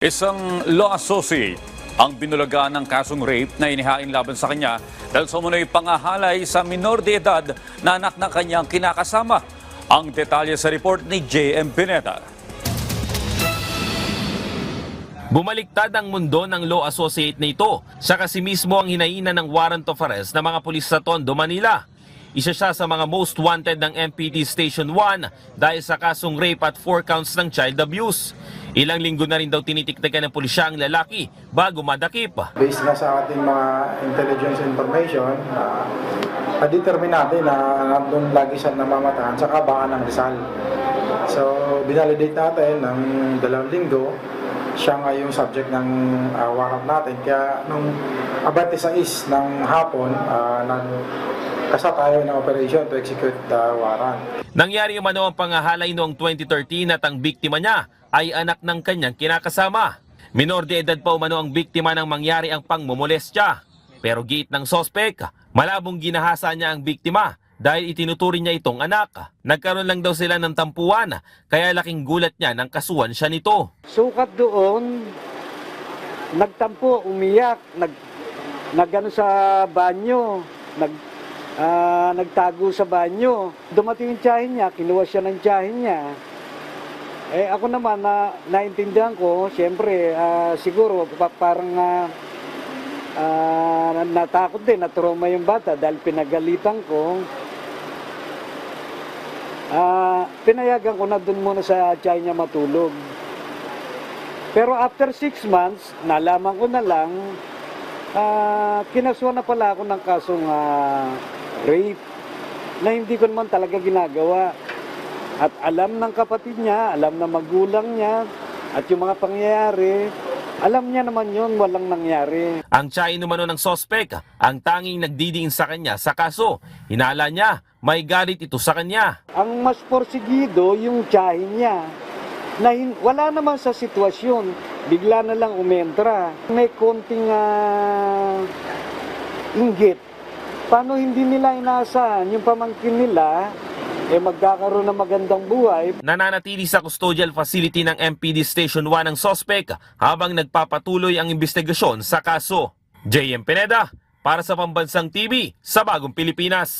Isang law associate ang binulagaan ng kasong rape na inihain laban sa kanya dahil sa umunoy pangahalay sa minor de edad na anak ng kanyang kinakasama. Ang detalye sa report ni J.M. Pineda. Bumaliktad ang mundo ng law associate na ito. Siya kasi mismo ang hinainan ng warrant of arrest ng mga pulis sa Tondo, Manila. Isa siya sa mga most wanted ng MPD Station 1 dahil sa kasong rape at 4 counts ng child abuse. Ilang linggo na rin daw tinitiktakan ng pulisya ang lalaki bago madakip. Based na sa ating mga intelligence information, na-determine natin na nandun lagi siya namamatahan sa kabaan ng Rizal. So, binalidate natin ng 2 linggo, siya nga yung subject ng warrant natin. Kaya nung 26 ng hapon, kasa tayo ng operation to execute the warrant. Nangyari umano ang pangahalay noong 2013 at ang biktima niya ay anak ng kanyang kinakasama. Minor de edad pa umano ang biktima nang mangyari ang pangmomolestya. Pero giit ng sospek, malabong ginahasa niya ang biktima dahil itinuturing niya itong anak. Nagkaroon lang daw sila ng tampuan, kaya laking gulat niya nang kasuhan siya nito. Sukat doon, nagtampo, umiyak, nagano sa banyo, nagtago sa banyo. Dumating yung tiyahin niya, kinuha siya ng tiyahin niya. Ako naman, naintindihan ko, siyempre, siguro parang natakot din, natrauma yung bata dahil pinagalitan ko. Pinayagan ko na dun muna sa tiyahin niya matulog. Pero after 6 months, nalaman ko na lang, kinasuhan na pala ako ng kasong rape na hindi ko naman talaga ginagawa. At alam ng kapatid niya, alam ng magulang niya, at yung mga pangyayari, alam niya naman yun, walang nangyari. Ang tiyahin umano ng sospek, ang tanging nagdidiin sa kanya sa kaso. Hinala niya, may galit ito sa kanya. Ang mas porsigido yung tiyahin niya, na wala naman sa sitwasyon, bigla na lang umentra. May konting inggit. Paano hindi nila inaasahan yung pamangkin nila, magkakaroon ng magandang buhay. Nananatili sa custodial facility ng MPD Station 1 ang sospek habang nagpapatuloy ang investigasyon sa kaso. J.M. Pineda para sa Pambansang TV sa Bagong Pilipinas.